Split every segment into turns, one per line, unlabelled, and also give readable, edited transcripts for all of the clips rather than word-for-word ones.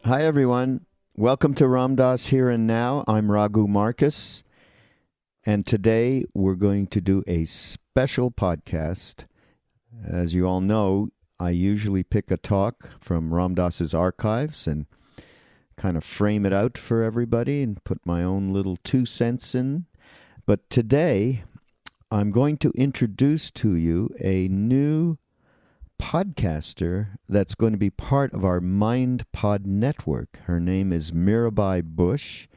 Hi, everyone. Welcome to Ram Dass Here and Now. I'm Raghu Markus, and today we're going to do a special podcast. As you all know, I usually pick a talk from Ram Dass's archives and kind of frame it out for everybody and put my own little 2 cents in. But today, I'm going to introduce to you a new podcaster that's going to be part of our MindPod network. Her name is Mirabai Bush,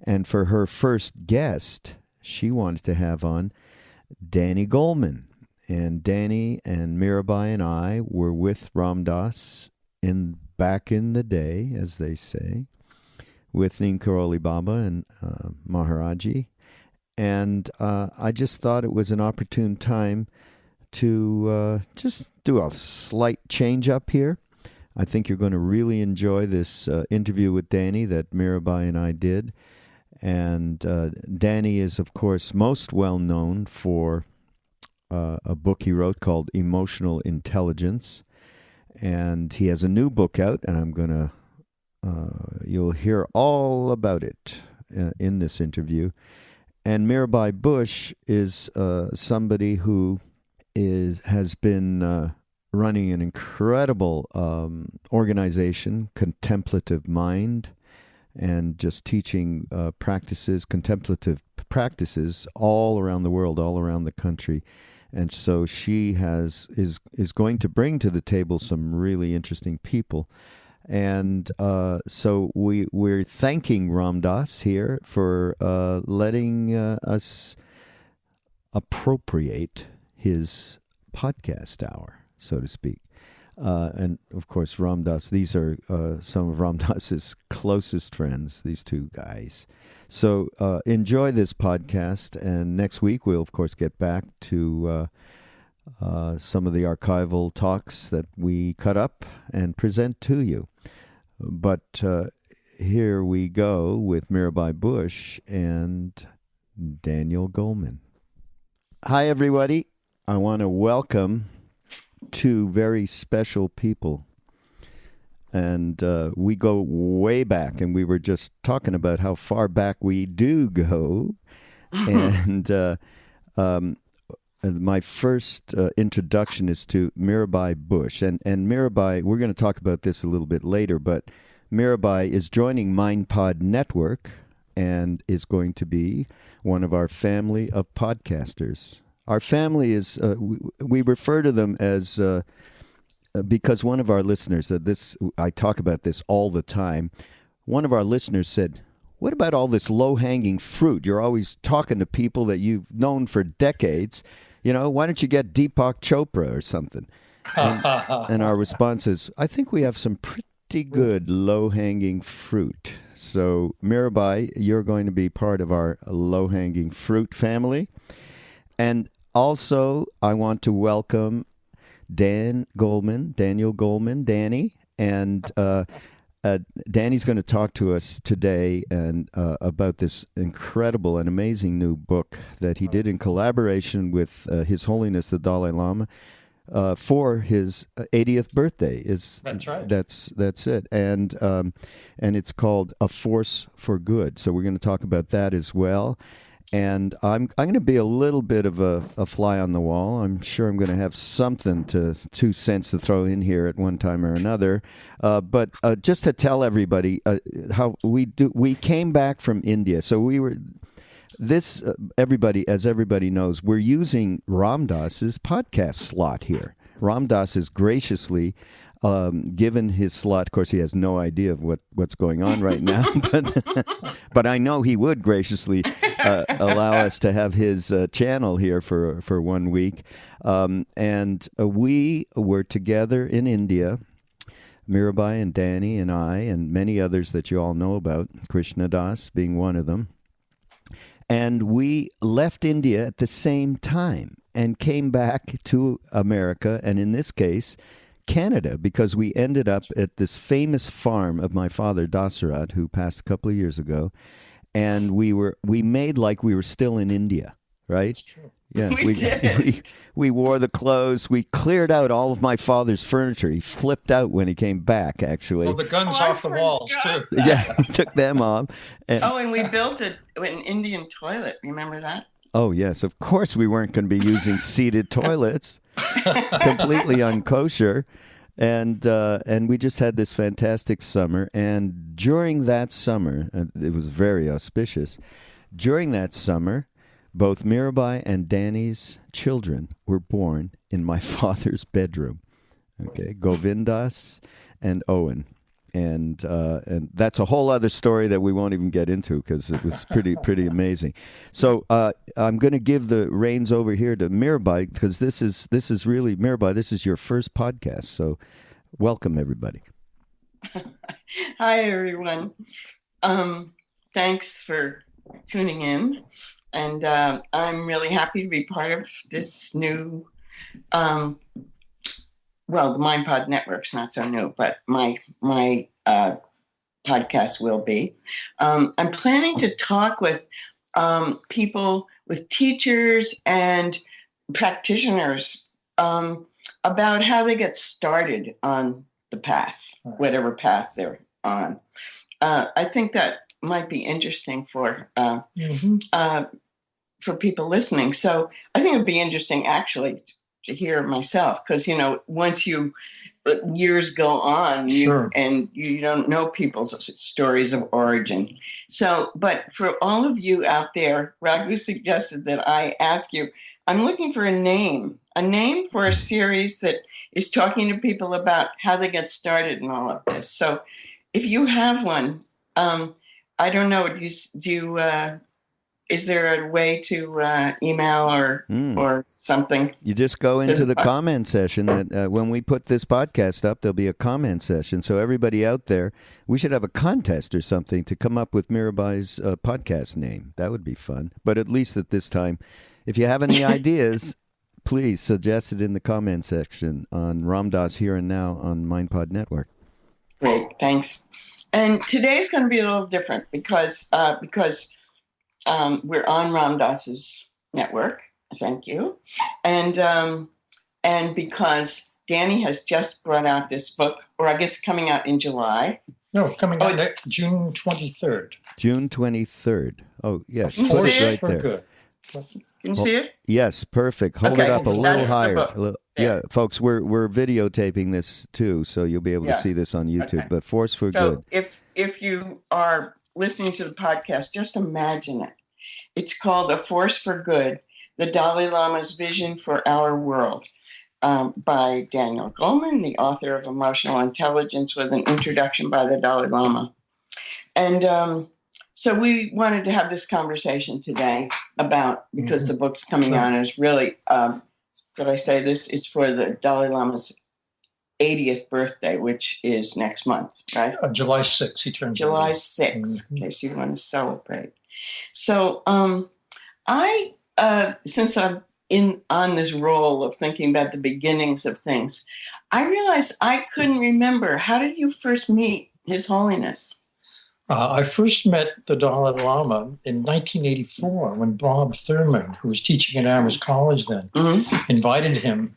and for her first guest, she wanted to have on Danny Goleman. And Danny and Mirabai and I were with Ram Dass back in the day, as they say, with Neem Karoli Baba and Maharaji. And I just thought it was an opportune time to just do a slight change up here. I think you're going to really enjoy this interview with Danny that Mirabai and I did. And Danny is, of course, most well known for a book he wrote called Emotional Intelligence. And he has a new book out, and I'm going to, you'll hear all about it in this interview. And Mirabai Bush is somebody who has been running an incredible organization, Contemplative Mind, and just teaching contemplative practices all around the world, all around the country. And so she is going to bring to the table some really interesting people. And so we're thanking Ram Dass here for letting us appropriate his podcast hour, so to speak. And of course, Ram Dass, these are some of Ram Dass's closest friends, these two guys. So enjoy this podcast, and next week we'll, of course, get back to some of the archival talks that we cut up and present to you. But here we go with Mirabai Bush and Daniel Goleman. Hi, everybody. I want to welcome 2 very special people. And we go way back, and we were just talking about how far back we do go. And my first introduction is to Mirabai Bush. And Mirabai, we're going to talk about this a little bit later, but Mirabai is joining MindPod Network and is going to be one of our family of podcasters. Our family is, we refer to them as, because one of our listeners, I talk about this all the time, one of our listeners said, what about all this low-hanging fruit? You're always talking to people that you've known for decades. You know, why don't you get Deepak Chopra or something? And our response is, I think we have some pretty good low-hanging fruit. So, Mirabai, you're going to be part of our low-hanging fruit family. And also, I want to welcome Daniel Goleman, Danny, and Danny's going to talk to us today and about this incredible and amazing new book that he did in collaboration with His Holiness the Dalai Lama for his 80th birthday.
That's right.
That's it, and it's called A Force for Good. So we're going to talk about that as well. And I'm going to be a little bit of a fly on the wall. I'm sure I'm going to have something 2 cents to throw in here at one time or another. But just to tell everybody how we came back from India. So we were as everybody knows, we're using Ram Dass's podcast slot here. Ram Dass is graciously given his slot. Of course, he has no idea of what's going on right now, but I know he would graciously allow us to have his channel here for 1 week. And we were together in India, Mirabai and Danny and I and many others that you all know about, Krishna Das being one of them. And we left India at the same time and came back to America, and in this case, Canada, because we ended up at this famous farm of my father, Dasarat, who passed a couple of years ago, and we made like we were still in India. right?
True.
Yeah,
We did.
we wore the clothes. We cleared out all of my father's furniture. He flipped out when he came back, actually.
Well, the guns
I
off the walls,
forgot
too.
that.
Yeah, he took them off. And,
Oh, and we built an Indian toilet. Remember that?
oh, yes, of course we weren't going to be using seated toilets, completely unkosher. And we just had this fantastic summer. And during that summer, it was very auspicious. During that summer, both Mirabai and Danny's children were born in my father's bedroom. Okay, Govindas and Owen. And that's a whole other story that we won't even get into because it was pretty amazing. So I'm going to give the reins over here to Mirabai because this is really Mirabai. This is your first podcast, so welcome everybody.
Hi, everyone. Thanks for tuning in, and I'm really happy to be part of this new. Well, the MindPod Network's not so new, but my podcast will be. I'm planning to talk with people, with teachers and practitioners about how they get started on the path, whatever path they're on. I think that might be interesting for people listening. So I think it'd be interesting, actually, to hear myself, because once years go on, and you don't know people's stories of origin. So, but for all of you out there, Raghu suggested that I ask you. I'm looking for a name for a series that is talking to people about how they get started in all of this. So, if you have one, I don't know. Is there a way to email or something?
You just go into the comment session. That when we put this podcast up, there'll be a comment session. So everybody out there, we should have a contest or something to come up with Mirabai's podcast name. That would be fun. But at least at this time, if you have any ideas, please suggest it in the comment section on Ram Dass Here and Now on MindPod Network.
Great, thanks. And today's going to be a little different because we're on Ram Dass's network. Thank you, and because Danny has just brought out this book, or I guess coming out in July.
No, coming out June 23rd.
June 23rd. Oh, yes,
Force
right
for
there.
Good.
Can you see it?
Yes, perfect. Hold it up a little higher.
Yeah,
folks, we're videotaping this too, so you'll be able to see this on YouTube.
Okay.
But Force for Good.
So if you are listening to the podcast, just imagine it. It's called A Force for Good, the Dalai Lama's Vision for Our World, by Daniel Goleman, the author of Emotional Intelligence, with an introduction by the Dalai Lama. And so we wanted to have this conversation today because the book's coming out, and it's really, could I say this? It's for the Dalai Lama's 80th birthday, which is next month, right?
July 6th, he turns
July 6th, in case you want to celebrate. So I, since I'm on this role of thinking about the beginnings of things, I realized I couldn't remember. How did you first meet His Holiness?
I first met the Dalai Lama in 1984 when Bob Thurman, who was teaching at Amherst College then, invited him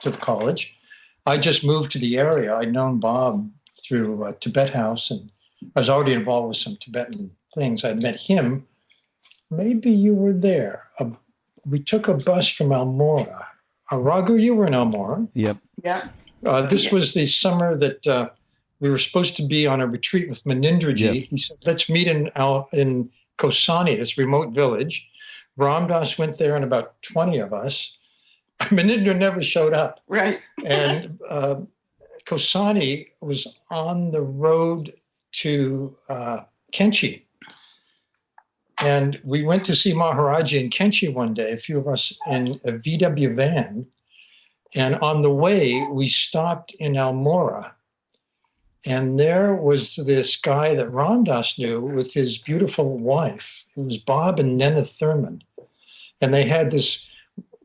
to the college. I just moved to the area. I'd known Bob through Tibet House, and I was already involved with some Tibetan things. I'd met him. Maybe you were there. We took a bus from Almora. Raghu, you were in Almora.
Yep.
Yeah.
This was the summer that we were supposed to be on a retreat with Manindraji.
Yep.
He said, let's meet in Kosani, this remote village. Ram Dass went there and about 20 of us. Manindra never showed up.
Right.
And Kosani was on the road to Kenchi. And we went to see Maharaji in Kenchi one day, a few of us in a VW van. And on the way, we stopped in Almora. And there was this guy that Ram Dass knew with his beautiful wife. It was Bob and Nena Thurman. And they had this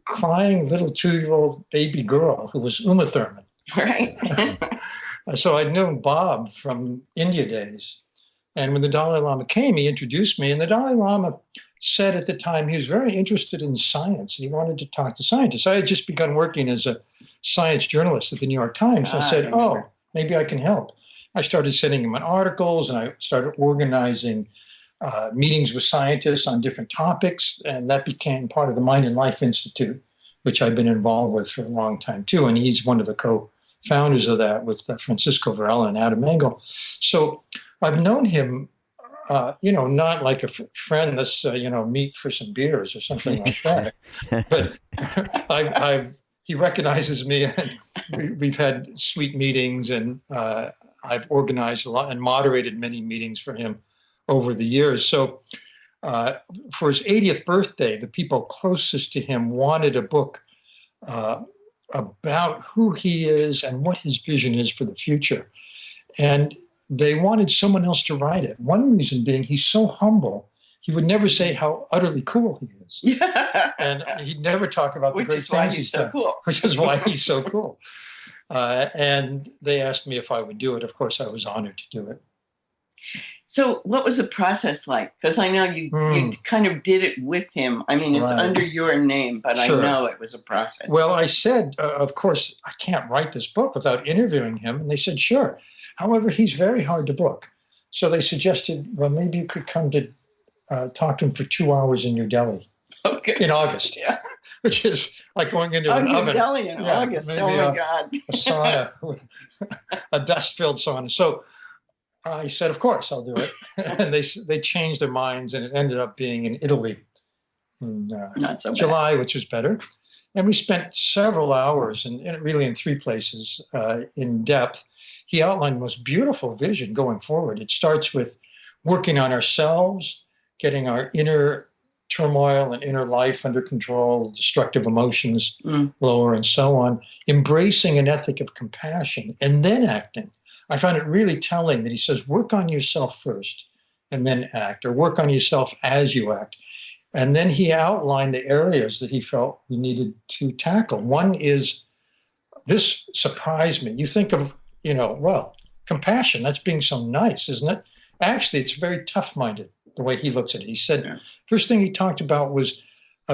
crying little 2-year-old baby girl who was Uma Thurman.
Right.
So I'd known Bob from India days. And when the Dalai Lama came, he introduced me. And the Dalai Lama said at the time he was very interested in science and he wanted to talk to scientists. I had just begun working as a science journalist at the New York Times. I said, maybe I can help. I started sending him articles and I started organizing meetings with scientists on different topics. And that became part of the Mind and Life Institute, which I've been involved with for a long time too. And he's one of the co-founders of that with Francisco Varela and Adam Engel. So I've known him, not like a friend that's, meet for some beers or something like that. But he recognizes me and we've had sweet meetings and I've organized a lot and moderated many meetings for him over the years. So for his 80th birthday, the people closest to him wanted a book about who he is and what his vision is for the future. And they wanted someone else to write it. One reason being he's so humble, he would never say how utterly cool he is. Yeah. And he'd never talk about the great things he's done. Which is why he's so cool. And they asked me if I would do it. Of course, I was honored to do it.
So what was the process like? Because I know you kind of did it with him. I mean, it's under your name, but sure. I know it was a process.
Well, I said, of course, I can't write this book without interviewing him. And they said, sure. However, he's very hard to book. So they suggested, well, maybe you could come to talk to him for 2 hours in New Delhi in August. Yeah. Which is like going into an oven.
New Delhi in August. Oh, my God.
A sauna, a dust-filled sauna. So I said, of course, I'll do it. And they changed their minds, and it ended up being in Italy in July, which was better. And we spent several hours, and really in 3 places, in depth. He outlined the most beautiful vision going forward. It starts with working on ourselves, getting our inner turmoil and inner life under control, destructive emotions lower, and so on, embracing an ethic of compassion, and then acting. I found it really telling that he says, work on yourself first and then act, or work on yourself as you act. And then he outlined the areas that he felt we needed to tackle. One is, this surprised me. You think of, compassion, that's being so nice, isn't it? Actually, it's very tough-minded, the way he looks at it. He said, first thing he talked about was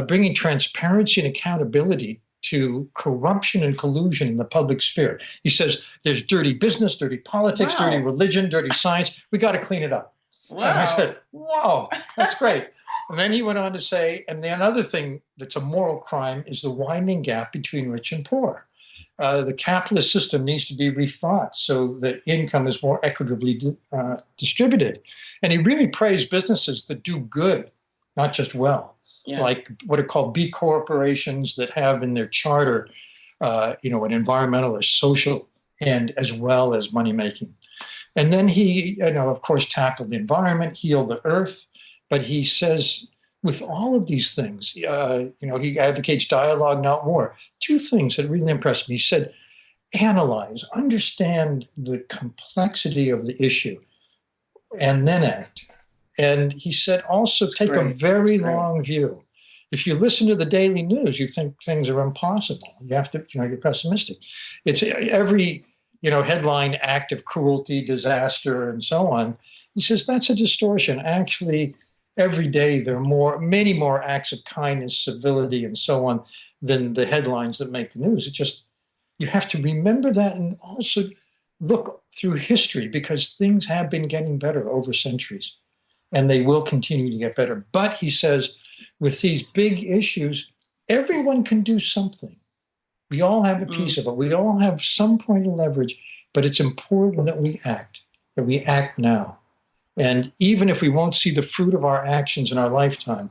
bringing transparency and accountability to corruption and collusion in the public sphere. He says, there's dirty business, dirty politics, dirty religion, dirty science. We got to clean it up. Wow. And I said, wow, that's great. And then he went on to say, and the another thing that's a moral crime is the widening gap between rich and poor. The capitalist system needs to be rethought so that income is more equitably distributed. And he really praised businesses that do good, not just well, like what are called B corporations that have in their charter, an environmental or social end as well as money making. And then he, of course, tackled the environment, healed the earth. But he says, with all of these things, he advocates dialogue, not war. 2 things that really impressed me. He said, analyze, understand the complexity of the issue, and then act. And he said, also take a very long view. If you listen to the daily news, you think things are impossible. You have to, you're pessimistic. It's every, headline act of cruelty, disaster, and so on. He says, that's a distortion. Actually, every day there are many more acts of kindness, civility, and so on than the headlines that make the news. It just, you have to remember that and also look through history, because things have been getting better over centuries and they will continue to get better. But he says, with these big issues, everyone can do something. We all have a piece of it. We all have some point of leverage, but it's important that we act now. And even if we won't see the fruit of our actions in our lifetime,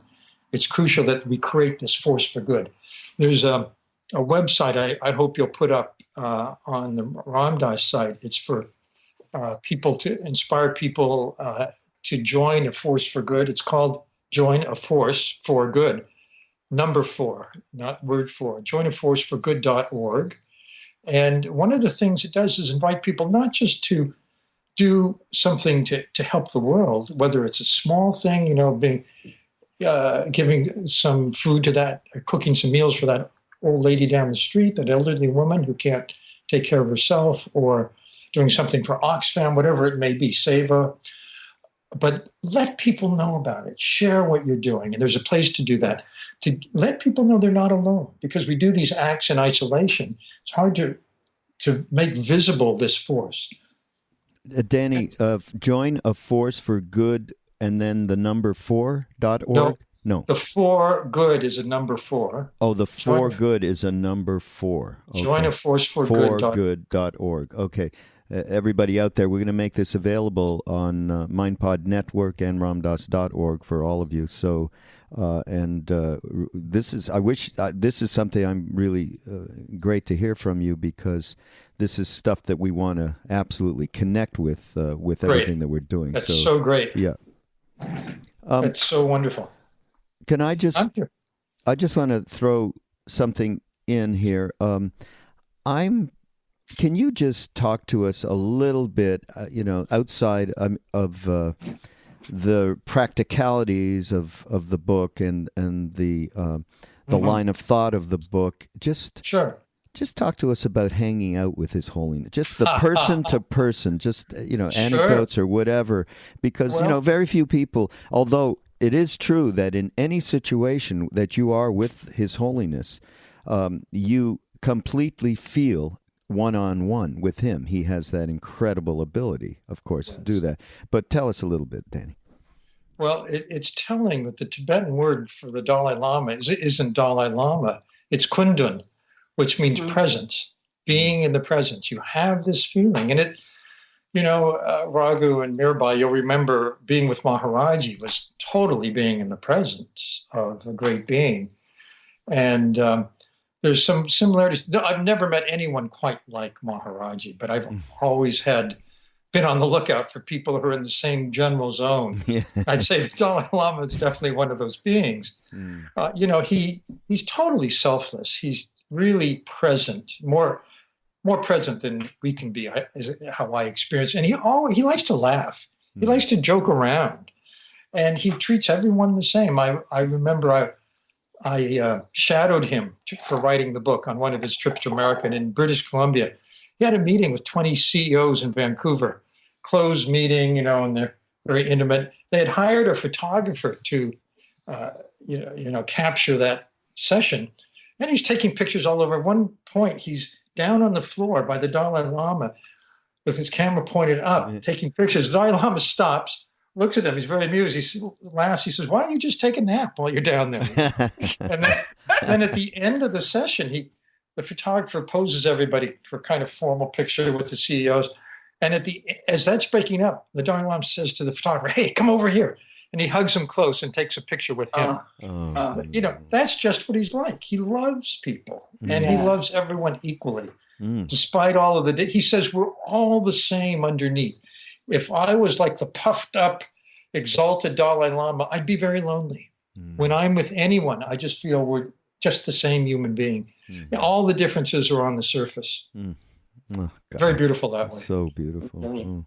it's crucial that we create this force for good. There's a website I hope you'll put up on the Ram Dass site. It's for people to inspire people to join a force for good. It's called Join a Force for Good. Number 4, not word 4. Joinaforceforgood.org. And one of the things it does is invite people not just to do something to help the world, whether it's a small thing, giving some food to that, cooking some meals for that old lady down the street, that elderly woman who can't take care of herself, or doing something for Oxfam, whatever it may be, Seva, but let people know about it. Share what you're doing. And there's a place to do that, to let people know they're not alone, because we do these acts in isolation. It's hard to make visible this force.
Danny, join a force for good and then the number 4.org? No.
The for good is a number 4.
Oh, the for good is a number 4. Okay.
Join a force for good.
Forgood.org. Okay. Everybody out there, we're going to make this available on MindPod Network and ramdas.org for all of you. So, this is something I'm really great to hear from you, because this is stuff that we want to absolutely connect with everything that we're doing.
That's so great.
Yeah.
It's so wonderful.
Can I just want to throw something in here. Can you just talk to us a little bit, outside of the practicalities of the book and the line of thought of the book?
Sure.
Just talk to us about hanging out with His Holiness, just the person to person, just anecdotes or whatever, because very few people, although it is true that in any situation that you are with His Holiness, you completely feel one-on-one with Him. He has that incredible ability, of course, to do that. But tell us a little bit, Danny.
Well, it's telling that the Tibetan word for the Dalai Lama isn't Dalai Lama. It's Kundun, which means presence, being in the presence. You have this feeling. And it, Raghu and Mirabai, you'll remember being with Maharaji was totally being in the presence of a great being. And there's some similarities. I've never met anyone quite like Maharaji, but I've always been on the lookout for people who are in the same general zone. Yeah. I'd say the Dalai Lama is definitely one of those beings. He's totally selfless. He's really present, more present than we can be, is how I experience. And he likes to laugh. He likes to joke around, and he treats everyone the same. I remember I shadowed him for writing the book on one of his trips to America, and in British Columbia. He had a meeting with 20 CEOs in Vancouver, closed meeting, and they're very intimate. They had hired a photographer to, capture that session. And he's taking pictures all over. At one point, he's down on the floor by the Dalai Lama with his camera pointed up, taking pictures. The Dalai Lama stops, looks at him. He's very amused. He laughs. He says, "Why don't you just take a nap while you're down there?" And then at the end of the session, the photographer poses everybody for a kind of formal picture with the CEOs. And as that's breaking up, the Dalai Lama says to the photographer, "Hey, come over here." And he hugs him close and takes a picture with him. That's just what he's like. He loves people, and he loves everyone equally, despite all of he says we're all the same underneath. If I was like the puffed up, exalted Dalai Lama, I'd be very lonely. When I'm with anyone, I just feel we're just the same human being. All the differences are on the surface. Oh, very beautiful that way.
So beautiful.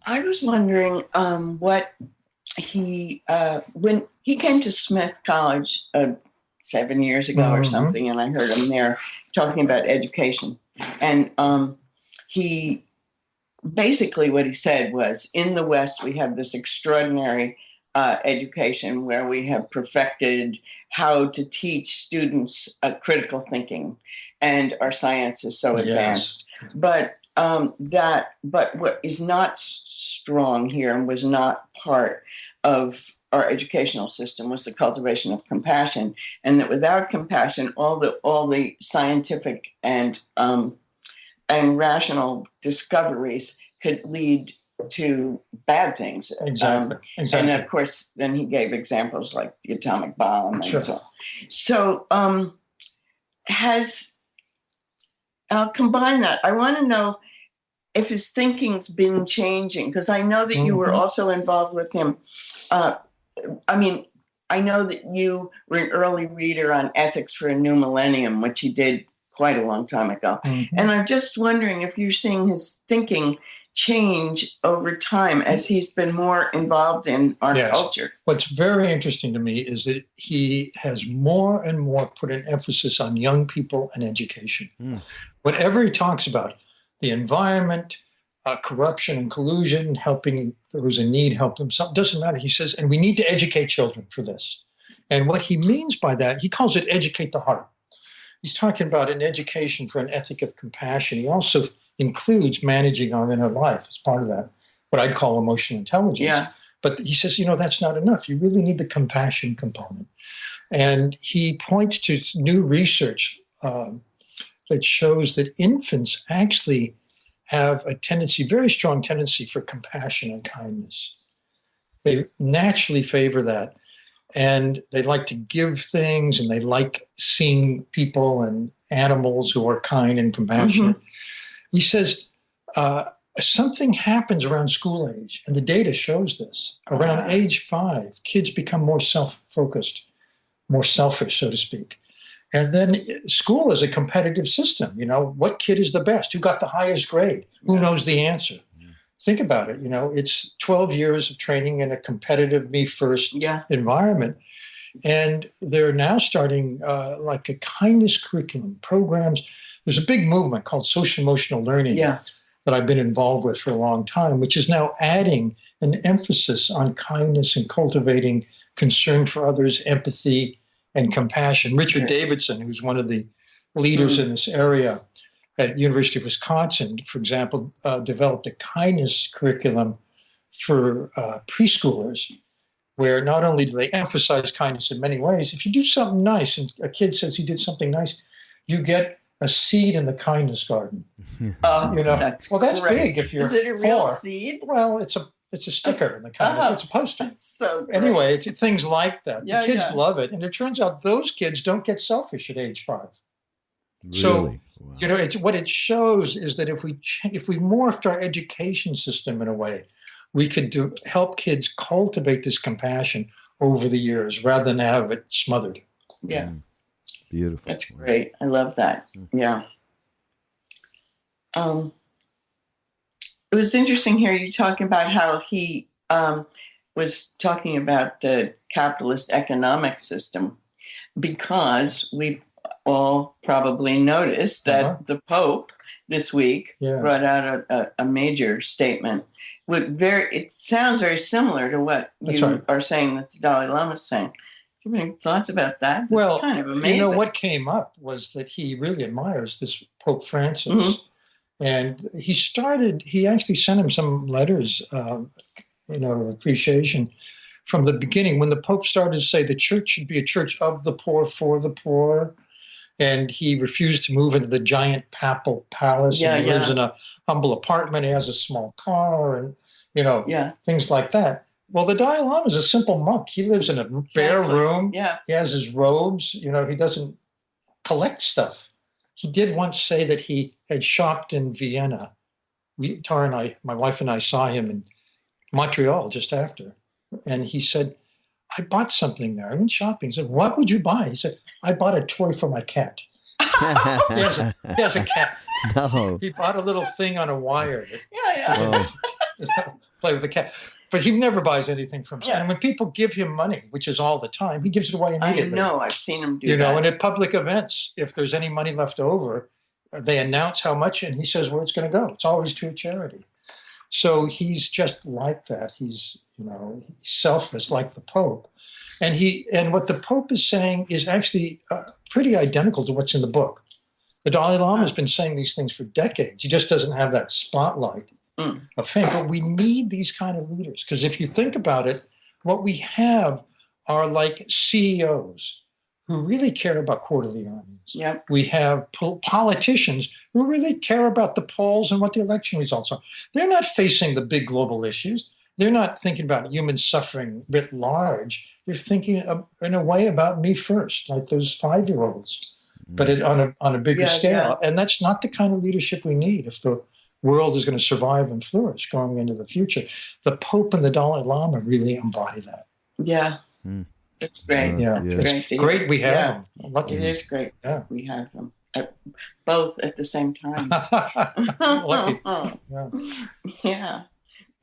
I was wondering what when he came to Smith College 7 years ago or something, and I heard him there talking about education. And he basically what he said was, in the West, we have this extraordinary education where we have perfected how to teach students critical thinking, and our science is so advanced. But what is not strong here and was not part of our educational system was the cultivation of compassion, and that without compassion, all the scientific and rational discoveries could lead to bad things.
Exactly.
And of course, then he gave examples like the atomic bomb and so on. So I'll combine that. I want to know if his thinking's been changing, because I know that you were also involved with him. I know that you were an early reader on Ethics for a New Millennium, which he did quite a long time ago. And I'm just wondering if you're seeing his thinking change over time as he's been more involved in our culture.
What's very interesting to me is that he has more and more put an emphasis on young people and education. Whatever he talks about, the environment, corruption and collusion, helping those in need, help themselves. Doesn't matter. He says, and we need to educate children for this. And what he means by that, he calls it educate the heart. He's talking about an education for an ethic of compassion. He also includes managing our inner life as part of that, what I'd call emotional intelligence.
Yeah.
But he says, that's not enough. You really need the compassion component. And he points to new research that shows that infants actually have a tendency, very strong tendency for compassion and kindness. They naturally favor that. And they like to give things, and they like seeing people and animals who are kind and compassionate. He says something happens around school age, and the data shows this. Around age 5, kids become more self-focused, more selfish, so to speak. And then school is a competitive system. What kid is the best? Who got the highest grade? Who knows the answer? Think about it. It's 12 years of training in a competitive me-first environment. And they're now starting like a kindness curriculum programs. There's a big movement called social emotional learning that I've been involved with for a long time, which is now adding an emphasis on kindness and cultivating concern for others, empathy, and compassion. Richard Davidson, who's one of the leaders in this area at University of Wisconsin, for example, developed a kindness curriculum for preschoolers, where not only do they emphasize kindness in many ways, if you do something nice and a kid says he did something nice, you get a seed in the kindness garden.
That's
that's
great.
Big if you're
Is it a real
4.
seed?
Well, it's a sticker in the kindness. It's a poster.
That's so great.
Anyway, it's things like that.
Yeah,
the kids love it. And it turns out those kids don't get selfish at age 5.
Really?
So,
Wow.
what it shows is that if we morphed our education system in a way, we could help kids cultivate this compassion over the years rather than have it smothered.
Yeah.
Beautiful.
That's great. I love that. Yeah. It was interesting here you talking about how he was talking about the capitalist economic system, because we all probably noticed that the Pope this week brought out a major statement. It sounds very similar to what you are saying that the Dalai Lama is saying. Do you have any thoughts about that? That's kind of amazing.
What came up was that he really admires this Pope Francis. And he actually sent him some letters, of appreciation from the beginning, when the Pope started to say the church should be a church of the poor, for the poor. And he refused to move into the giant papal palace. And he lives in a humble apartment. He has a small car and, things like that. Well, the Dalai Lama is a simple monk. He lives in a bare room. Yeah. He has his robes. He doesn't collect stuff. He did once say that he had shopped in Vienna. My wife and I saw him in Montreal just after. And he said, I bought something there. I went shopping. He said, what would you buy? He said, I bought a toy for my cat. He has a cat.
No.
He bought a little thing on a wire.
Yeah.
Play with the cat. But he never buys anything from himself. And when people give him money, which is all the time, he gives it away immediately.
I know. I've seen him do that.
And at public events, if there's any money left over, they announce how much, and he says where it's going to go. It's always to a charity. So he's just like that. He's, selfless like the Pope. And what the Pope is saying is actually pretty identical to what's in the book. The Dalai Lama has been saying these things for decades. He just doesn't have that spotlight of fame. But we need these kind of leaders, because if you think about it, what we have are like CEOs who really care about quarterly earnings.
Yep.
We have politicians who really care about the polls and what the election results are. They're not facing the big global issues. They're not thinking about human suffering writ large. They're thinking in a way about me first, like those 5-year-olds, but on a bigger scale. And that's not the kind of leadership we need if the world is going to survive and flourish going into the future. The Pope and the Dalai Lama really embody that.
Yeah. It's great.
It's great we have them. Lucky.
It is great.
Yeah.
We have them both at the same time.
Lucky.
Yeah.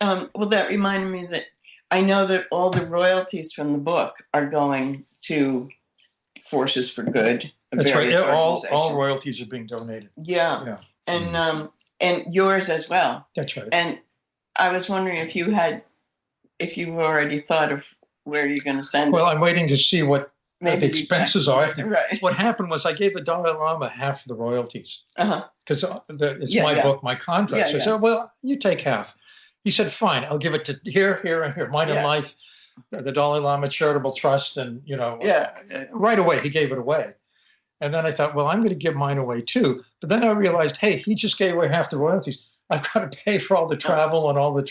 Well, that reminded me that I know that all the royalties from the book are going to Forces for Good.
That's right. All royalties are being donated.
Yeah. And and yours as well.
That's right.
And I was wondering if you already thought of where you're going to send
Well,
it.
I'm waiting to see what the expenses are.
Right.
What happened was I gave the Dalai Lama half of the royalties because it's my book, my contract. So I said, well, you take half. He said, fine, I'll give it to here, and here. Mine and Life, the Dalai Lama Charitable Trust, and right away he gave it away. And then I thought, well, I'm going to give mine away too. But then I realized, hey, he just gave away half the royalties. I've got to pay for all the travel and all the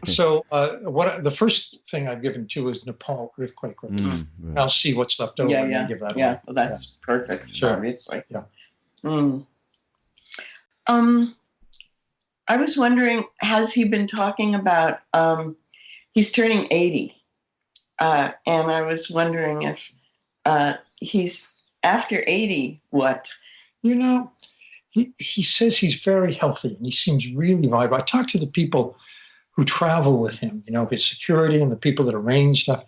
So the first thing I've given to is Nepal earthquake relief. I'll see what's left over and give that away.
Yeah, well, that's perfect.
Sure.
Obviously.
Yeah.
I was wondering, has he been talking about? He's turning 80, and I was wondering if he's after 80. What?
He says he's very healthy and he seems really vibrant. I talked to the people who travel with him, his security and the people that arrange stuff.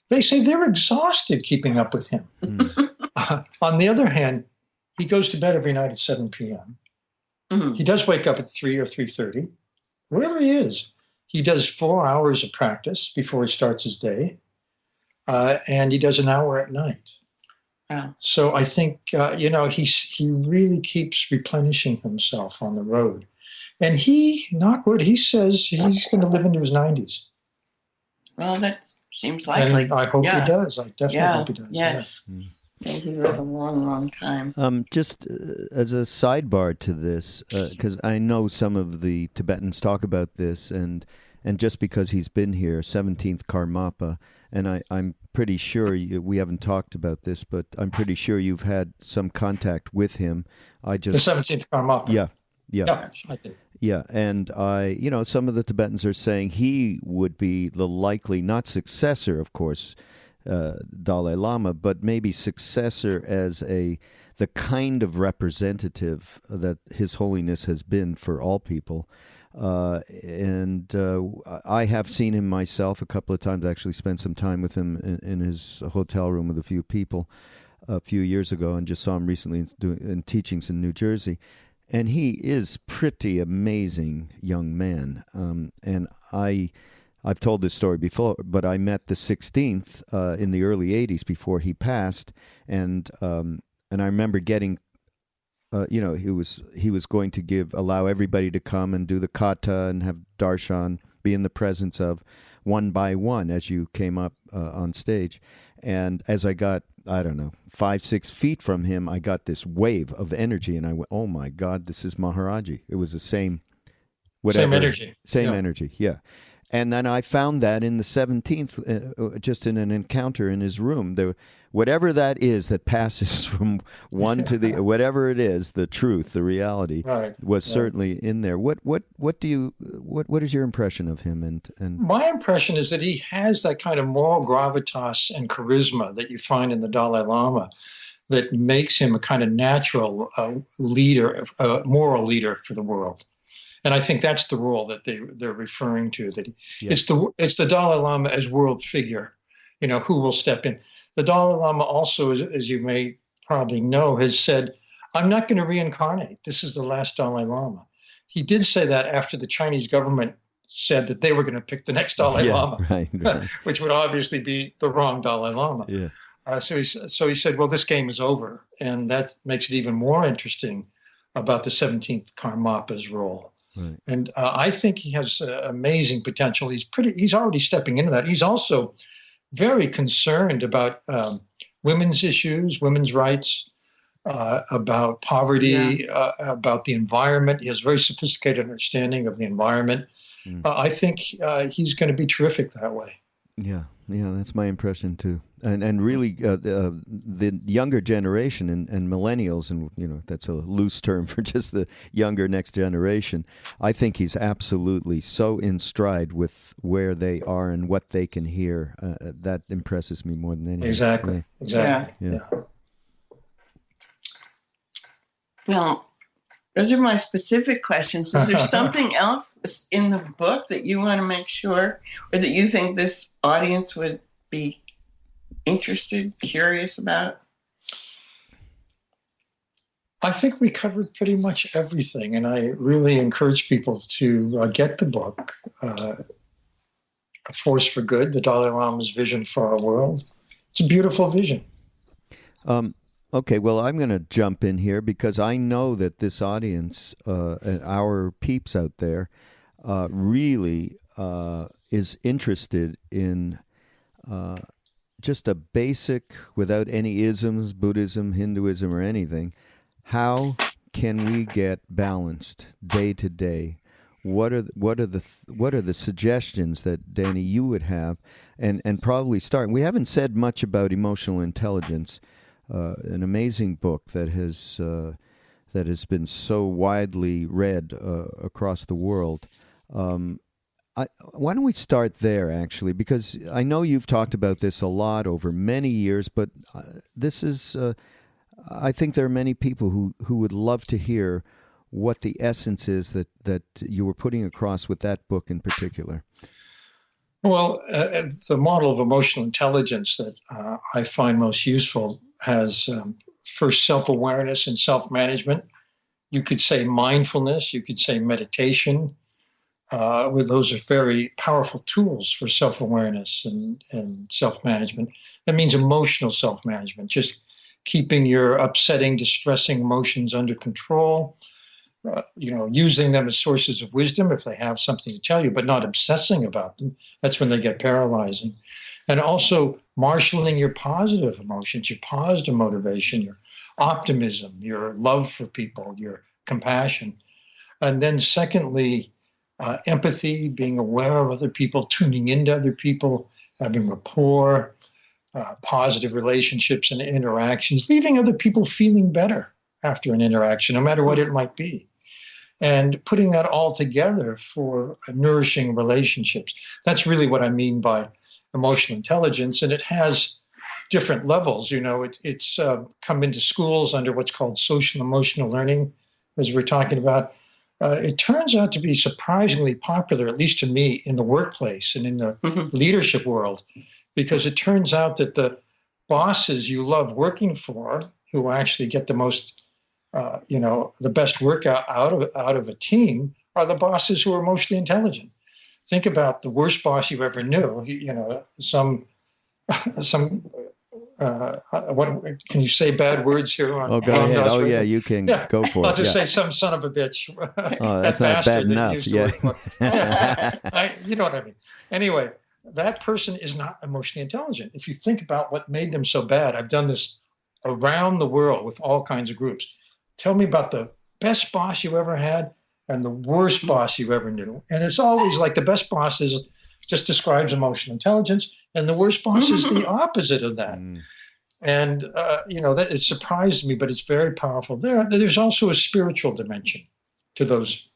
They say they're exhausted keeping up with him. On the other hand, he goes to bed every night at 7 p.m. He does wake up at 3 or 3:30. Wherever he is, he does 4 hours of practice before he starts his day. And he does an hour at night.
Wow.
So I think, he really keeps replenishing himself on the road. And he says he's going to live into his 90s.
Well, that seems likely.
And I hope he does. I definitely hope he does.
Yes. He lived a long, long time.
Just as a sidebar to this, because I know some of the Tibetans talk about this, and just because he's been here, 17th Karmapa, and I'm pretty sure we haven't talked about this, but I'm pretty sure you've had some contact with him. The
17th Karmapa.
Yeah,
I did.
Yeah, and some of the Tibetans are saying he would be the likely, not successor, of course, Dalai Lama, but maybe successor as the kind of representative that His Holiness has been for all people. And I have seen him myself a couple of times. I actually spent some time with him in his hotel room with a few people a few years ago, and just saw him recently in teachings in New Jersey. And he is pretty amazing young man. And I've told this story before, but I met the 16th in the early 80s before he passed, and I remember getting. He was going to allow everybody to come and do the kata and have darshan, be in the presence of one by one as you came up on stage. And as I got, 5-6 feet from him, I got this wave of energy, and I went, "Oh my God, this is Maharaji!" It was the same,
same energy,
energy, yeah. And then I found that in the 17th, just in an encounter in his room, whatever that is that passes from one to the, whatever it is, the truth, the reality, was certainly in there. What is your impression of him? And
my impression is that he has that kind of moral gravitas and charisma that you find in the Dalai Lama, that makes him a kind of natural leader, moral leader for the world. And I think that's the role that they're referring to. That it's the Dalai Lama as world figure, who will step in. The Dalai Lama also, as you may probably know, has said, "I'm not going to reincarnate. This is the last Dalai Lama." He did say that after the Chinese government said that they were going to pick the next Dalai Lama,
right.
which would obviously be the wrong Dalai Lama.
Yeah.
So he said, "Well, this game is over," and that makes it even more interesting about the 17th Karmapa's role.
Right.
And I think he has amazing potential. He's already stepping into that. He's also very concerned about women's issues, women's rights, about poverty, about the environment. He has a very sophisticated understanding of the environment. I think he's going to be terrific that way.
Yeah, that's my impression too. And really, the younger generation and millennials, and that's a loose term for just the younger next generation. I think he's absolutely so in stride with where they are and what they can hear. That impresses me more than anything.
Exactly.
Yeah.
Well, those are my specific questions. Is there something else in the book that you want to make sure, or that you think this audience would be interested, curious about?
I think we covered pretty much everything, and I really encourage people to get the book, A Force for Good, the Dalai Lama's Vision for Our World. It's a beautiful vision.
Okay, well, I'm going to jump in here because I know that this audience, our peeps out there, really is interested in just a basic, without any isms, Buddhism, Hinduism, or anything. How can we get balanced day to day? What are the suggestions that, Danny, you would have, and probably start? We haven't said much about emotional intelligence, an amazing book that has been so widely read across the world. Why don't we start there, actually? Because I know you've talked about this a lot over many years, but this is. I think there are many people who would love to hear what the essence is that you were putting across with that book in particular.
Well, the model of emotional intelligence that I find most useful has first self-awareness and self-management. You could say mindfulness, you could say meditation. Those are very powerful tools for self-awareness and self-management. That means emotional self-management, just keeping your upsetting, distressing emotions under control, using them as sources of wisdom if they have something to tell you, but not obsessing about them. That's when they get paralyzing. And also marshaling your positive emotions, your positive motivation, your optimism, your love for people, your compassion. And then secondly, empathy, being aware of other people, tuning into other people, having rapport, positive relationships and interactions, leaving other people feeling better after an interaction, no matter what it might be. And putting that all together for nourishing relationships. That's really what I mean by emotional intelligence. And it has different levels. It's come into schools under what's called social emotional learning, as we're talking about. It turns out to be surprisingly popular, at least to me, in the workplace and in the leadership world, because it turns out that the bosses you love working for, who actually get the most, the best work out of a team, are the bosses who are emotionally intelligent. Think about the worst boss you ever knew. What can you say bad words here?
Oh, go ahead. Oh, yeah, you can go for it.
I'll just say some son of a bitch.
Oh, that's not bad enough. Yeah.
You know what I mean. Anyway, that person is not emotionally intelligent. If you think about what made them so bad, I've done this around the world with all kinds of groups. Tell me about the best boss you ever had and the worst boss you ever knew. And it's always like the best boss just describes emotional intelligence, and the worst boss is the opposite of that. And, that it surprised me, but it's very powerful. There's also a spiritual dimension to those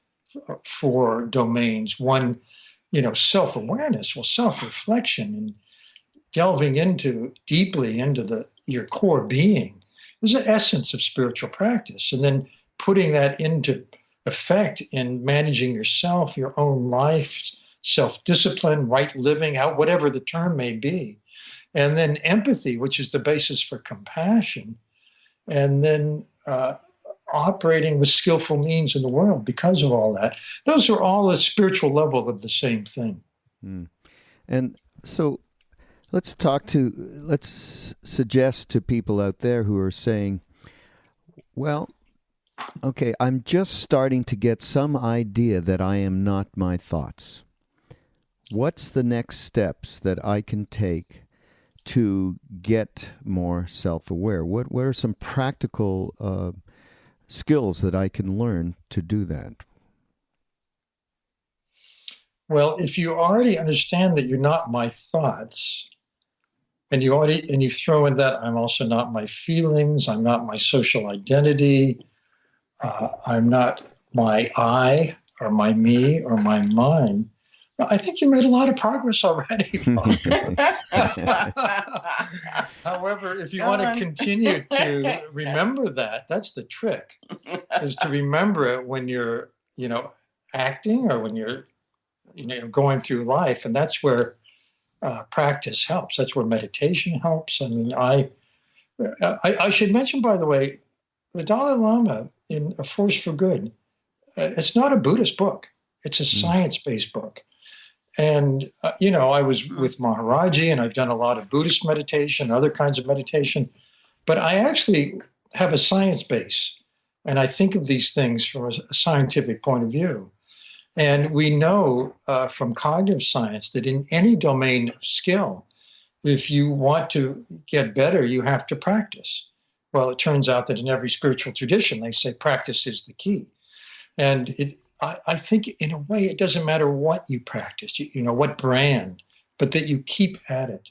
four domains. One, self-awareness, self-reflection, and delving deeply into your core being is the essence of spiritual practice. And then putting that into effect in managing yourself, your own life, self-discipline, right living, whatever the term may be. And then empathy, which is the basis for compassion. And then operating with skillful means in the world because of all that. Those are all a spiritual level of the same thing.
And so let's suggest to people out there who are saying, well, okay, I'm just starting to get some idea that I am not my thoughts. What's the next steps that I can take to get more self-aware? What are some practical skills that I can learn to do that?
Well, if you already understand that you're not my thoughts, and you throw in that I'm also not my feelings, I'm not my social identity, I'm not my I or my me or my mine, I think you made a lot of progress already. However, if you want to continue to remember that's the trick, is to remember it when you're, acting or when you're, going through life. And that's where practice helps. That's where meditation helps. I mean, I should mention, by the way, the Dalai Lama in A Force for Good, it's not a Buddhist book. It's a science-based book. And, I was with Maharaji, and I've done a lot of Buddhist meditation, other kinds of meditation, but I actually have a science base. And I think of these things from a scientific point of view. And we know from cognitive science that in any domain of skill, if you want to get better, you have to practice. Well, it turns out that in every spiritual tradition, they say practice is the key. And I think in a way, it doesn't matter what you practice, what brand, but that you keep at it.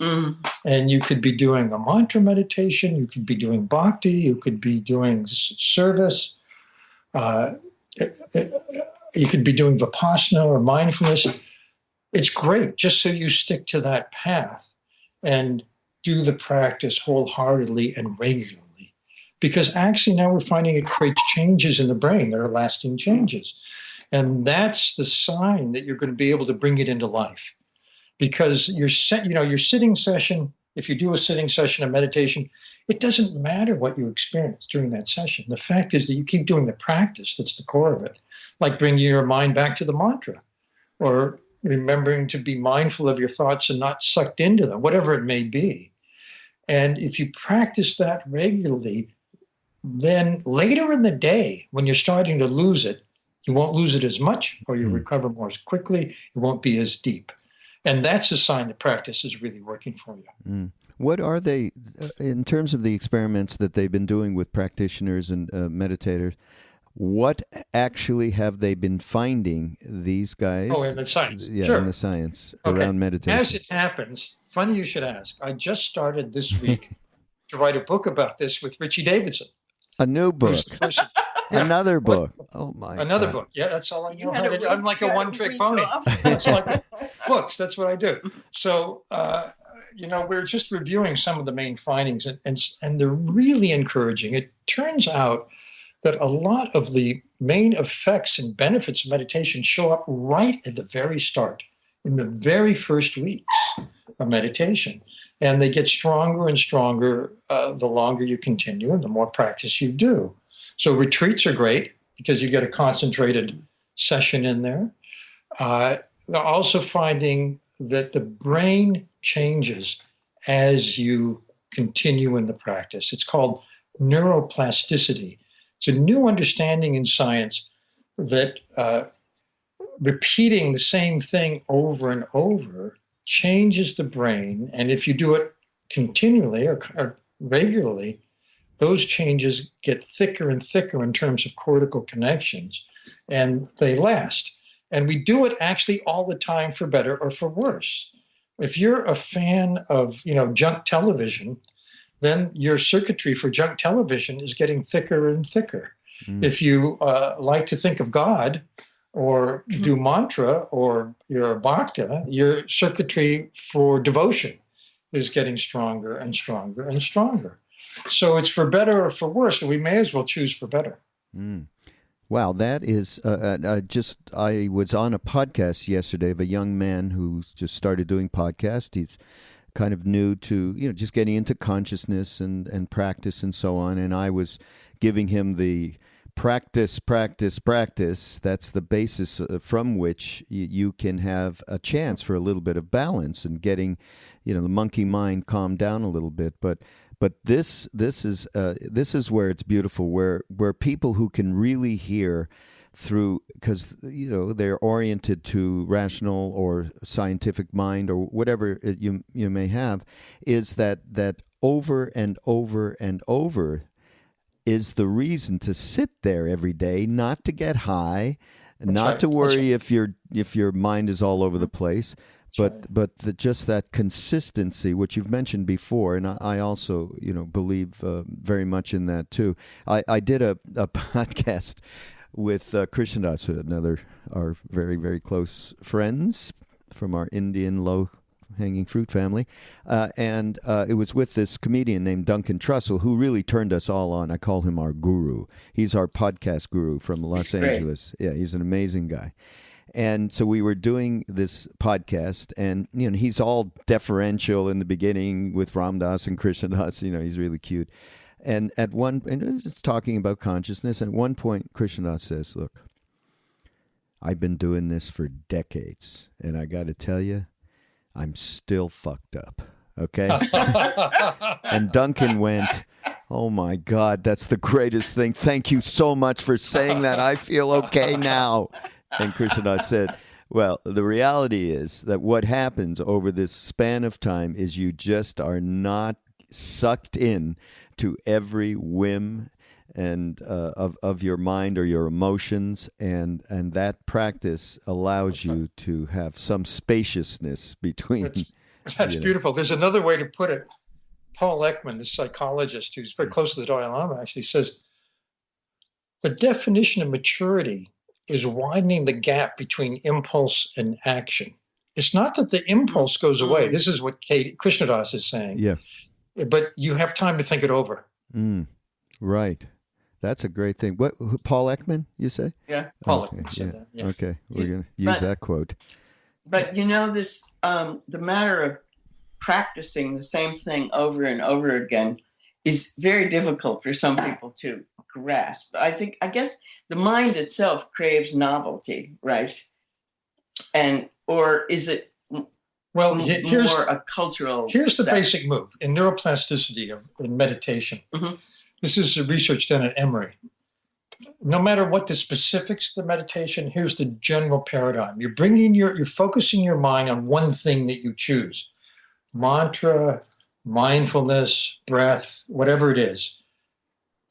And you could be doing a mantra meditation, you could be doing bhakti, you could be doing service, you could be doing vipassana or mindfulness. It's great, just so you stick to that path and do the practice wholeheartedly and regularly. Because actually now we're finding it creates changes in the brain that are lasting changes. And that's the sign that you're going to be able to bring it into life. Because your sitting session, if you do a sitting session of meditation, it doesn't matter what you experience during that session. The fact is that you keep doing the practice that's the core of it, like bringing your mind back to the mantra or remembering to be mindful of your thoughts and not sucked into them, whatever it may be. And if you practice that regularly, then later in the day, when you're starting to lose it, you won't lose it as much, or you'll recover more quickly. It won't be as deep. And that's a sign that practice is really working for you.
What are they, in terms of the experiments that they've been doing with practitioners and meditators, what actually have they been finding, these guys?
Oh, in the science.
Yeah,
sure.
in the science around meditation.
As it happens, funny you should ask, I just started this week to write a book about this with Richie Davidson.
A new book. Another book. Oh my!
Another book. Yeah, that's all I know how to do. I'm like a one-trick pony. It's like books. That's what I do. So, we're just reviewing some of the main findings, and they're really encouraging. It turns out that a lot of the main effects and benefits of meditation show up right at the very start, in the very first weeks of meditation. And they get stronger and stronger the longer you continue and the more practice you do. So retreats are great because you get a concentrated session in there. They're also finding that the brain changes as you continue in the practice. It's called neuroplasticity. It's a new understanding in science that repeating the same thing over and over changes the brain. And if you do it continually or regularly, those changes get thicker and thicker in terms of cortical connections, and they last. And we do it actually all the time for better or for worse. If you're a fan of, junk television, then your circuitry for junk television is getting thicker and thicker. If you like to think of God or do mantra or you're a bhakta, your circuitry for devotion is getting stronger and stronger and stronger. So it's for better or for worse, so we may as well choose for better.
Wow, that is, I was on a podcast yesterday of a young man who's just started doing podcasts. He's kind of new to, just getting into consciousness and practice and so on. And I was giving him the practice. That's the basis from which you can have a chance for a little bit of balance and getting, the monkey mind calmed down a little bit. But this is where it's beautiful, where people who can really hear through, because they're oriented to rational or scientific mind or whatever you may have, is that over and over and over is the reason to sit there every day, not to get high, not to worry if your mind is all over the place. But just that consistency, which you've mentioned before, and I also, believe very much in that too. I did a podcast with Krishnadas, our very, very close friends from our Indian low-hanging fruit family, and it was with this comedian named Duncan Trussell, who really turned us all on. I call him our guru. He's our podcast guru from Los Angeles. Yeah, he's an amazing guy. And so we were doing this podcast, and he's all deferential in the beginning with Ram Dass and Krishna Das. He's really cute. And it's talking about consciousness. And at one point, Krishnadas says, look, I've been doing this for decades. And I got to tell you, I'm still fucked up. Okay? And Duncan went, oh my God, that's the greatest thing. Thank you so much for saying that. I feel okay now. And Krishnadas said, well, the reality is that what happens over this span of time is you just are not sucked in to every whim and of your mind or your emotions, and that practice allows you to have some spaciousness between.
That's beautiful. There's another way to put it. Paul Ekman, the psychologist who's very close to the Dalai Lama, actually says the definition of maturity is widening the gap between impulse and action. It's not that the impulse goes away. This is what Krishnadas is saying.
Yeah.
But you have time to think it over.
Right. That's a great thing. What, Paul Ekman, you say?
Yeah.
Paul Ekman said that. Yeah.
Okay. We're going to use that quote.
But this, the matter of practicing the same thing over and over again is very difficult for some people to grasp. I guess the mind itself craves novelty, right? Or is it
more
a cultural
Here's the basic move in neuroplasticity in meditation.
Mm-hmm.
This is research done at Emory. No matter what the specifics of the meditation, here's the general paradigm. You're focusing your mind on one thing that you choose. Mantra, mindfulness, breath, whatever it is.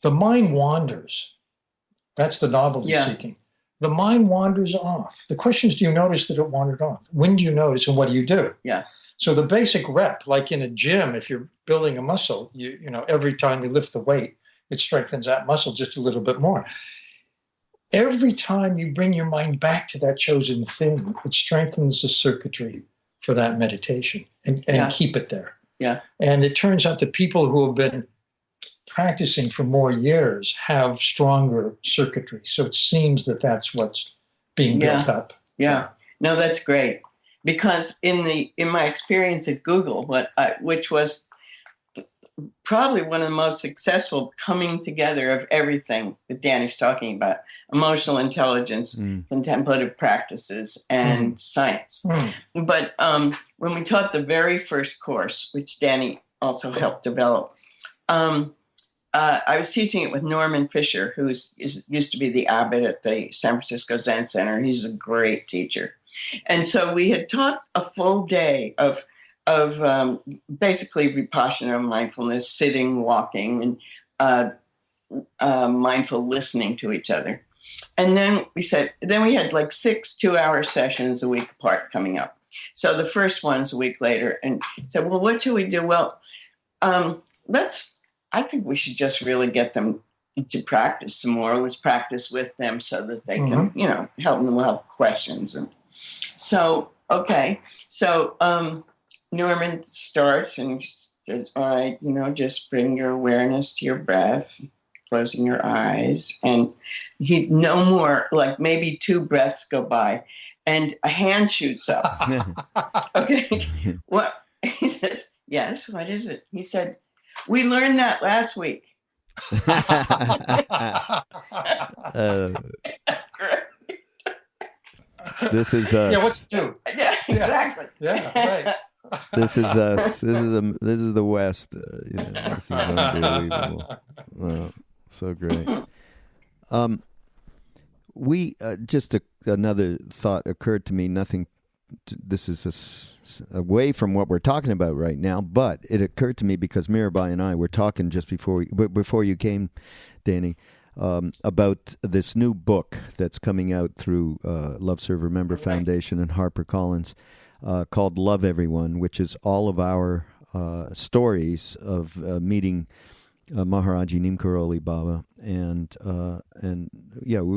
The mind wanders. That's the novelty seeking. The mind wanders off. The question is, do you notice that it wandered off? When do you notice, and what do you do?
Yeah.
So the basic rep, like in a gym, if you're building a muscle, every time you lift the weight, it strengthens that muscle just a little bit more. Every time you bring your mind back to that chosen thing, it strengthens the circuitry for that meditation and keep it there.
Yeah.
And it turns out that people who have been practicing for more years have stronger circuitry. So it seems that that's what's being built up.
Yeah. No, that's great. Because in my experience at Google, which was probably one of the most successful coming together of everything that Danny's talking about, emotional intelligence, contemplative practices, and science. But when we taught the very first course, which Danny also helped develop, I was teaching it with Norman Fisher, who used to be the abbot at the San Francisco Zen Center. He's a great teacher. And so we had taught a full day of basically vipassana, mindfulness, sitting, walking, and mindful listening to each other. And then we had like 6 2-hour sessions a week apart coming up. So the first one's a week later, and said, well, what should we do? Well, I think we should just really get them to practice some more. Let's practice with them so that they can, help them have questions. And so, okay. So Norman starts and said, all right, just bring your awareness to your breath, closing your eyes. And no more, like maybe 2 breaths go by and a hand shoots up. Okay. What? He says, yes, what is it? He said, we learned that last week.
This is
what's new?
Yeah, exactly.
Yeah, right.
This is us. This is the West. This is unbelievable. Wow, so great. We another thought occurred to me. This is away from what we're talking about right now, but it occurred to me because Mirabai and I were talking just before you came, Danny, about this new book that's coming out through Love Serve Remember Foundation and HarperCollins called Love Everyone, which is all of our stories of meeting Maharaji Neem Karoli Baba,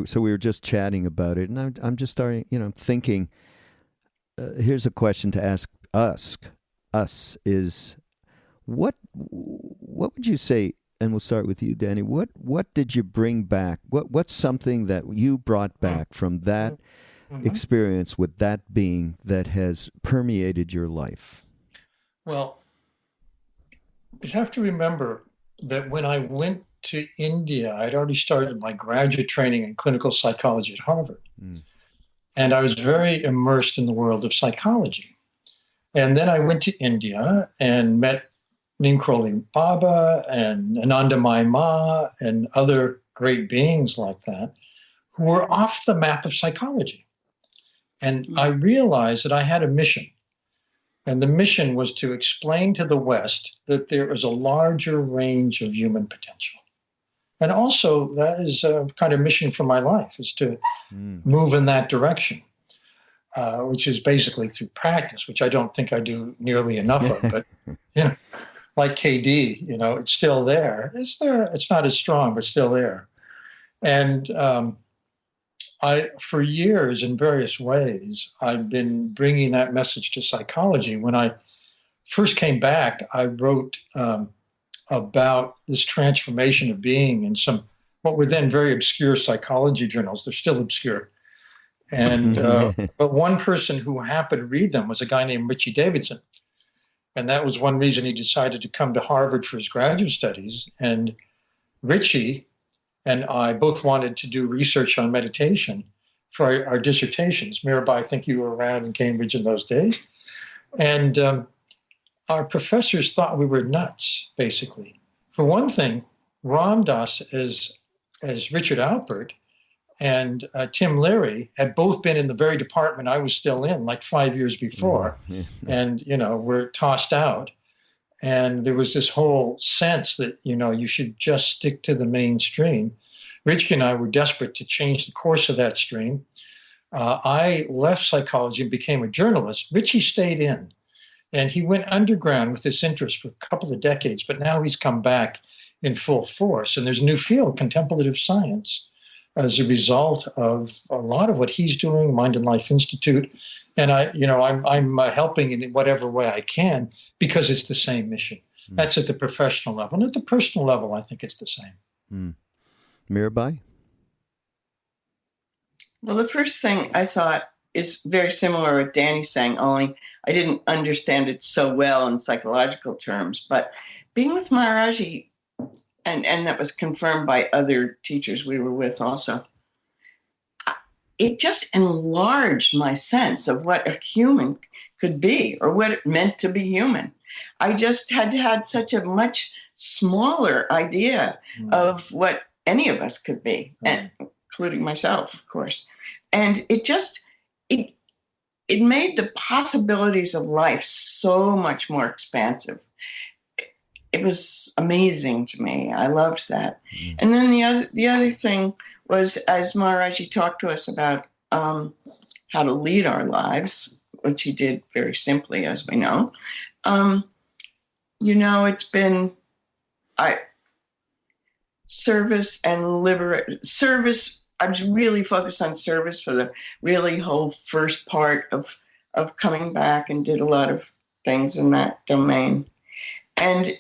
so we were just chatting about it, and I'm just starting, thinking. Here's a question to ask us is what would you say, and we'll start with you, Danny, what did you bring back? What's something that you brought back from that experience with that being that has permeated your life?
Well, you have to remember that when I went to India, I'd already started my graduate training in clinical psychology at Harvard. And I was very immersed in the world of psychology. And then I went to India and met Neem Karoli Baba and Anandamayi Ma and other great beings like that who were off the map of psychology. And I realized that I had a mission. And the mission was to explain to the West that there is a larger range of human potential. And also, that is a kind of mission for my life, is to move in that direction, which is basically through practice, which I don't think I do nearly enough of. But, like KD, it's still there. It's there. It's not as strong, but still there. And for years, in various ways, I've been bringing that message to psychology. When I first came back, I wrote about this transformation of being in some what were then very obscure psychology journals. They're still obscure. And but one person who happened to read them was a guy named Richie Davidson. And that was one reason he decided to come to Harvard for his graduate studies. And Richie and I both wanted to do research on meditation for our dissertations. Mirabai, I think you were around in Cambridge in those days. And our professors thought we were nuts, basically. For one thing, Ram Dass, as Richard Alpert, and Tim Leary had both been in the very department I was still in, like 5 years before, and were tossed out. And there was this whole sense that you should just stick to the mainstream. Rich and I were desperate to change the course of that stream. I left psychology and became a journalist. Richie stayed in, and he went underground with this interest for a couple of decades. But now he's come back in full force, and there's a new field, contemplative science, as a result of a lot of what he's doing, Mind and Life Institute. And I'm helping in whatever way I can because it's the same mission. That's at the professional level. And at the personal level, I think it's the same.
Mirabai?
Well, the first thing I thought is very similar to what Danny's saying, only I didn't understand it so well in psychological terms. But being with Maharaji, and that was confirmed by other teachers we were with also, it just enlarged my sense of what a human could be or what it meant to be human. I just had such a much smaller idea of what any of us could be, and including myself, of course. And it made the possibilities of life so much more expansive. It was amazing to me. I loved that. And then the other thing was, as Maharaji talked to us about how to lead our lives, which he did very simply, as we know. It's been service and service. I was really focused on service for the really whole first part of coming back, and did a lot of things in that domain. And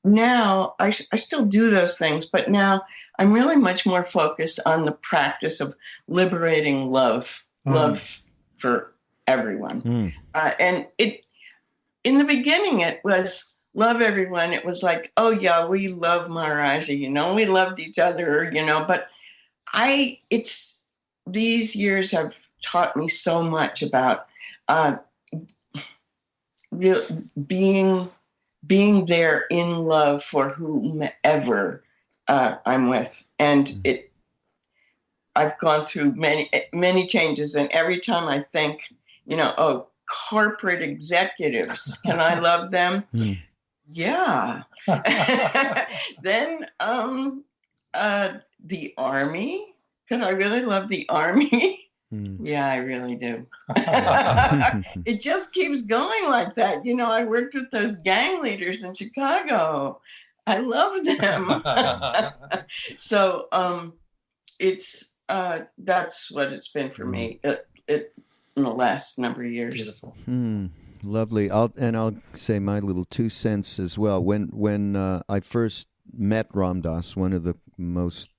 now I still do those things, but now I'm really much more focused on the practice of liberating love for everyone. And in the beginning, it was love everyone. It was like, oh yeah, we love Maharaji, we loved each other, but these years have taught me so much about being there in love for whomever I'm with. And I've gone through many changes, and every time I think, corporate executives, can I love them? Yeah. Then the army, can I really love the army? Yeah, I really do. It just keeps going like that. I worked with those gang leaders in Chicago. I love them. So that's what it's been for me in the last number of years.
Beautiful.
Lovely. I'll say my little 2 cents as well. When I first met Ram Dass, one of the most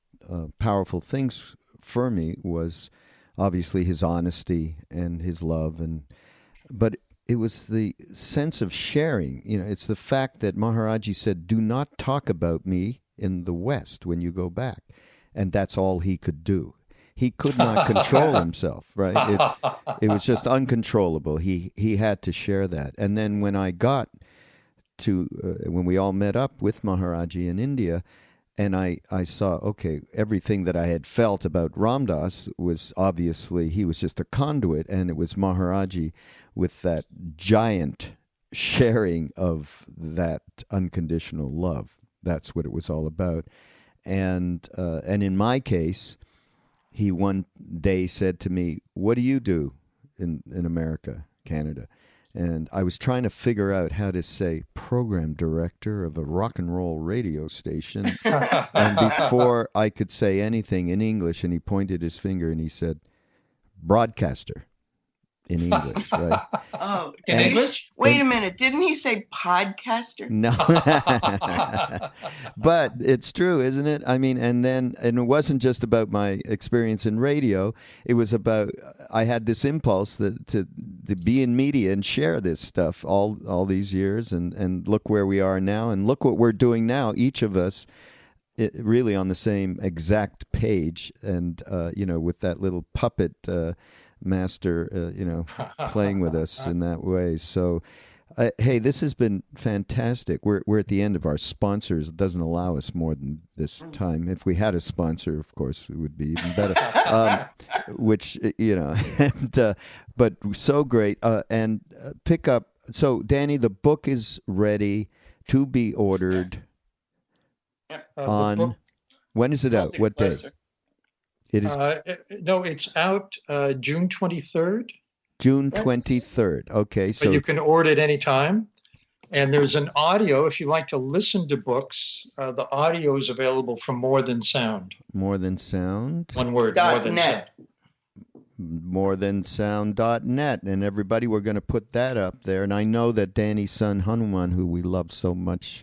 powerful things for me was obviously his honesty and his love, but it was the sense of sharing. It's the fact that Maharaji said, "Do not talk about me in the West when you go back," and that's all he could do. He could not control himself, right? It was just uncontrollable. He had to share that. And then when I got to when we all met up with Maharaji in India, and I saw, okay, everything that I had felt about Ram Dass was obviously, he was just a conduit, and it was Maharaji with that giant sharing of that unconditional love. That's what it was all about. And in my case, he one day said to me, "What do you do in America, Canada?" And I was trying to figure out how to say program director of a rock and roll radio station. And before I could say anything in English, and he pointed his finger and he said, "Broadcaster," in English, right?
Oh,
In English?
Wait a minute. Didn't he say podcaster?
No. But it's true, isn't it? I mean, and it wasn't just about my experience in radio. It was about, I had this impulse to be in media and share this stuff all these years, and look where we are now, and look what we're doing now, each of us really on the same exact page, and with that little puppet master, playing with us in that way. So, hey, this has been fantastic. We're at the end of our sponsors. It doesn't allow us more than this time. If we had a sponsor, of course, it would be even better. But so great. And pick up. So, Danny, the book is ready to be ordered. On when is it out? What day? It is.
No, it's out June 23rd.
June 23rd. Okay, so
But you can order it anytime. And there's an audio. If you like to listen to books, the audio is available from More Than Sound.
More Than Sound.
One word. More Than
.net.
Sound.
morethansound.net. And everybody, we're going to put that up there. And I know that Danny's son Hanuman, who we love so much,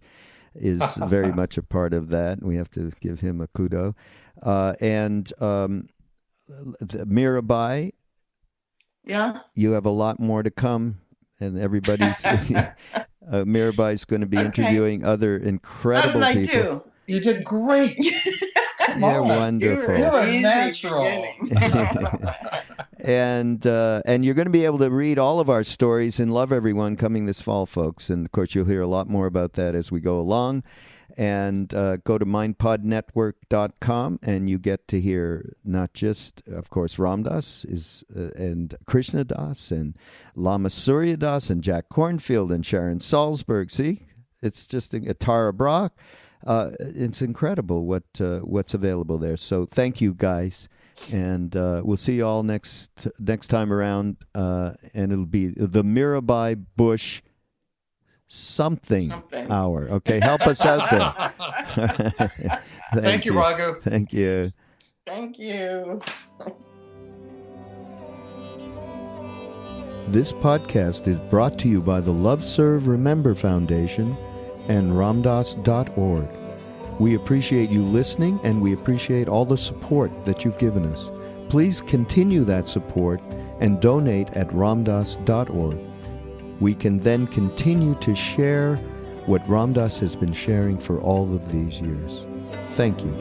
is very much a part of that. We have to give him a kudo. And Mirabai,
Yeah.
you have a lot more to come, and everybody's Mirabai's going to be interviewing other incredible
How did I
people.
do?
You did great.
You're wonderful.
You're a
Easy
natural.
beginning.
And you're going to be able to read all of our stories in Love Everyone coming this fall, folks. And, of course, you'll hear a lot more about that as we go along. And go to mindpodnetwork.com, and you get to hear not just, of course, Ram Dass and Krishna Das and Lama Surya Das and Jack Kornfield and Sharon Salzberg. See? It's just Tara Brock. It's incredible what's available there. So thank you, guys. And we'll see you all next time around. And it'll be the Mirabai Bush something hour. Okay, help us out there.
Thank you, Raghu.
Thank you.
Thank you.
This podcast is brought to you by the Love Serve Remember Foundation and ramdas.org. We appreciate you listening, and we appreciate all the support that you've given us. Please continue that support and donate at ramdas.org. We can then continue to share what Ram Dass has been sharing for all of these years. Thank you.